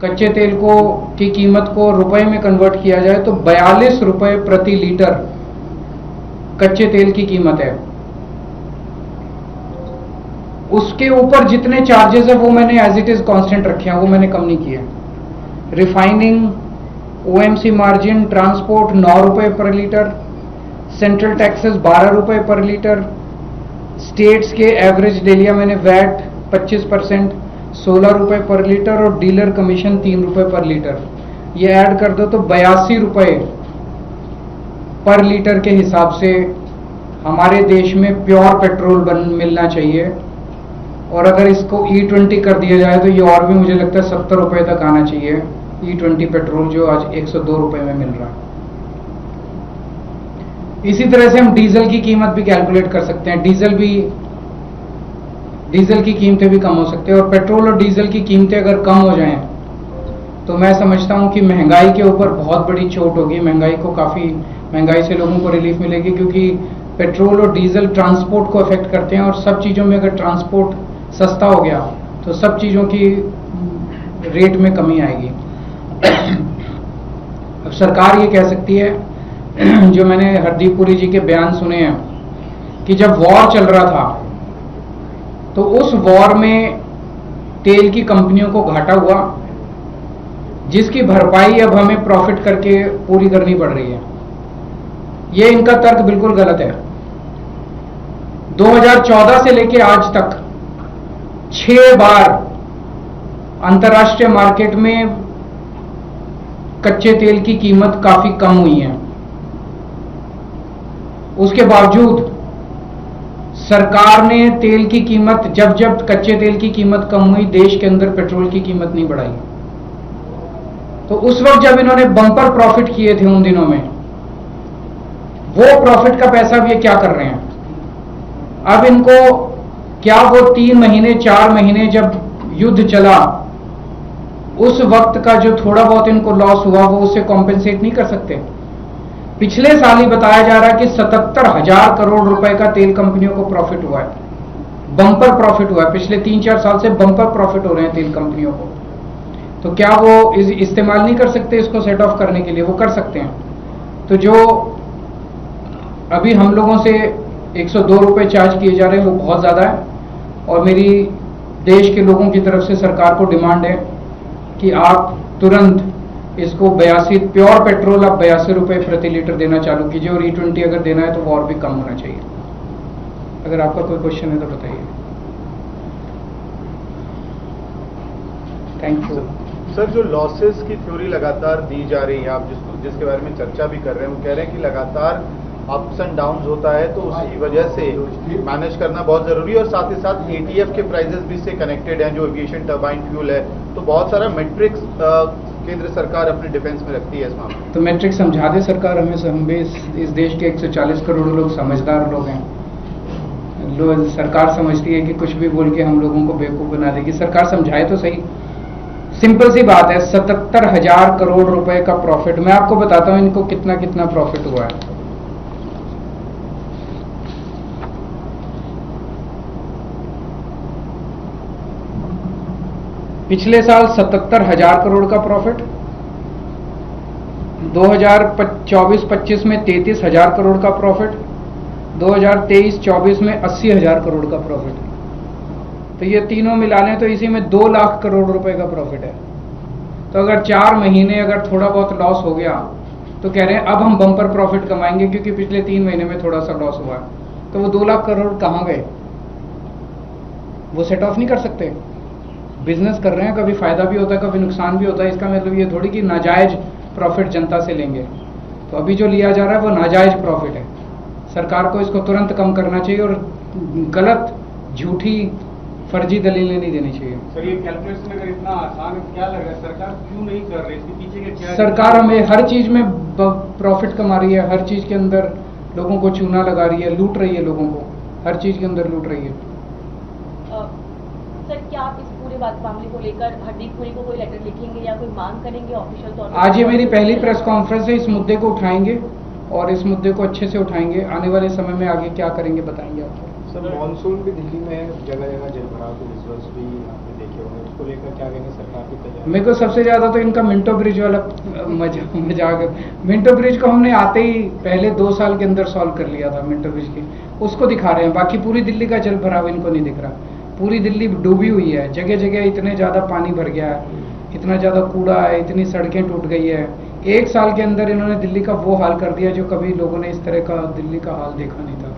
कच्चे तेल को की कीमत को रुपए में कन्वर्ट किया जाए तो 42 रुपए प्रति लीटर कच्चे तेल की कीमत है। उसके ऊपर जितने चार्जेस है वो मैंने एज इट इज कांस्टेंट रखे हैं, वो मैंने कम नहीं किए। रिफाइनिंग, ओएमसी मार्जिन, ट्रांसपोर्ट 9 रुपए पर लीटर, सेंट्रल टैक्सेस 12 रुपए पर लीटर, स्टेट्स के एवरेज ले लिया मैंने वैट 25%, 16 रुपए पर लीटर और डीलर कमीशन 3 रुपए पर लीटर। ये ऐड कर दो तो 82 रुपए पर लीटर के हिसाब से हमारे देश में प्योर पेट्रोल मिलना चाहिए। और अगर इसको E20 कर दिया जाए तो ये और भी मुझे लगता है 70 रुपए तक आना चाहिए। E20 पेट्रोल जो आज 102 रुपए में मिल रहा है। इसी तरह से हम डीजल की कीमत भी कैलकुलेट कर सकते हैं। डीजल की कीमतें भी कम हो सकती है। और पेट्रोल और डीजल की कीमतें अगर कम हो जाएं तो मैं समझता हूं कि महंगाई के ऊपर बहुत बड़ी चोट होगी। महंगाई से लोगों को रिलीफ मिलेगी, क्योंकि पेट्रोल और डीजल ट्रांसपोर्ट को अफेक्ट करते हैं और सब चीज़ों में अगर ट्रांसपोर्ट सस्ता हो गया तो सब चीज़ों की रेट में कमी आएगी। अब सरकार ये कह सकती है, जो मैंने हरदीप पुरी जी के बयान सुने हैं, कि जब वॉर चल रहा था तो उस वॉर में तेल की कंपनियों को घाटा हुआ, जिसकी भरपाई अब हमें प्रॉफिट करके पूरी करनी पड़ रही है। ये इनका तर्क बिल्कुल गलत है। 2014 से लेके आज तक 6 बार अंतर्राष्ट्रीय मार्केट में कच्चे तेल की कीमत काफी कम हुई है। उसके बावजूद सरकार ने तेल की कीमत, जब कच्चे तेल की कीमत कम हुई, देश के अंदर पेट्रोल की कीमत नहीं बढ़ाई। तो उस वक्त जब इन्होंने बम्पर प्रॉफिट किए थे उन दिनों में, वो प्रॉफिट का पैसा अब ये क्या कर रहे हैं? अब इनको क्या वो 3 महीने 4 महीने जब युद्ध चला उस वक्त का जो थोड़ा बहुत इनको लॉस हुआ वो उससे कॉम्पेंसेट नहीं कर सकते? पिछले साल ही बताया जा रहा है कि 77,000 करोड़ रुपए का तेल कंपनियों को प्रॉफिट हुआ है, बम्पर प्रॉफिट हुआ है। पिछले 3-4 साल से बम्पर प्रॉफिट हो रहे हैं तेल कंपनियों को। तो क्या वो इस्तेमाल नहीं कर सकते इसको सेट ऑफ करने के लिए? वो कर सकते हैं। तो जो अभी हम लोगों से 102 रुपए चार्ज किए जा रहे हैं वो बहुत ज्यादा है। और मेरी देश के लोगों की तरफ से सरकार को डिमांड है कि आप तुरंत इसको 82 प्योर पेट्रोल आप 82 रुपए प्रति लीटर देना चालू कीजिए, और E20 अगर देना है तो वो और भी कम होना चाहिए। अगर आपका कोई क्वेश्चन है तो बताइए। Thank you. सर, जो लॉसेस की थ्योरी लगातार दी जा रही है, आप जिसके बारे में चर्चा भी कर रहे हैं, वो कह रहे हैं कि लगातार अप्स एंड डाउन्स होता है, तो उसकी वजह से मैनेज करना बहुत जरूरी है। और साथ ही साथ ATF के प्राइजेस भी इससे कनेक्टेड हैं, जो एविएशन टर्बाइन फ्यूल है। तो बहुत सारा मैट्रिक्स केंद्र सरकार अपने डिफेंस में रखती है इस मामले। तो मैट्रिक समझा दे सरकार हमें। हम भी इस देश के 140 करोड़ लोग समझदार लोग हैं। सरकार समझती है कि कुछ भी बोल के हम लोगों को बेवकूफ बना देगी। सरकार समझाए तो सही। सिंपल सी बात है, 77,000 करोड़ रुपए का प्रॉफिट। मैं आपको बताता हूं इनको कितना कितना प्रॉफिट हुआ है। पिछले साल 77,000 करोड़ का प्रॉफिट, 2024-25 में 33,000 करोड़ का प्रॉफिट, 2023-24 में 80,000 करोड़ का प्रॉफिट। तो ये तीनों मिला लें तो इसी में 2 लाख करोड़ रुपए का प्रॉफिट है। तो अगर 4 महीने अगर थोड़ा बहुत लॉस हो गया तो कह रहे हैं अब हम बम्पर प्रॉफिट कमाएंगे, क्योंकि पिछले 3 महीने में थोड़ा सा लॉस हुआ। तो वो 2 लाख करोड़ कहाँ गए? वो सेट ऑफ नहीं कर सकते? बिजनेस कर रहे हैं, कभी फायदा भी होता है कभी नुकसान भी होता है। इसका मतलब ये थोड़ी कि नाजायज प्रॉफिट जनता से लेंगे। तो अभी जो लिया जा रहा है वो नाजायज प्रॉफिट है। सरकार को इसको तुरंत कम करना चाहिए और गलत, झूठी, फर्जी दलीलें नहीं देनी चाहिए। सर, ये कैलकुलेशन अगर इतना आसान है, क्या लग रहा है सरकार क्यों नहीं कर रही? इसके पीछे के क्या? सरकार हमें हर चीज में प्रॉफिट कमा रही है, हर चीज के अंदर लोगों को चूना लगा रही है, लूट रही है लोगों को, हर चीज के अंदर लूट रही है। सर, क्या आप इस पूरे बात मामले को लेकर हरदीप पुरी को कोई लेटर लिखेंगे या कोई मांग करेंगे ऑफिशियल तौर पर? आज ये मेरी पहली प्रेस कॉन्फ्रेंस है। इस मुद्दे को उठाएंगे और इस मुद्दे को अच्छे से उठाएंगे। आने वाले समय में आगे क्या करेंगे बताएंगे आपको। सर, मॉनसून भी दिल्ली में जगह जगह जलभराव के विजुअल्स भी आपने देखे होंगे। इसको लेकर क्या कहेंगे सरकार की तैयारी? मेरे को सबसे ज्यादा तो इनका मिंटो ब्रिज वाला मजाक। मिंटो ब्रिज को हमने आते ही पहले 2 साल के अंदर सॉल्व कर लिया था मिंटो ब्रिज की, उसको दिखा रहे हैं। बाकी पूरी दिल्ली का जल भराव इनको नहीं दिख रहा। पूरी दिल्ली डूबी हुई है, जगह जगह इतने ज्यादा पानी भर गया है, इतना ज्यादा कूड़ा है, इतनी सड़कें टूट गई है। 1 साल के अंदर इन्होंने दिल्ली का वो हाल कर दिया जो कभी लोगों ने इस तरह का दिल्ली का हाल देखा नहीं था।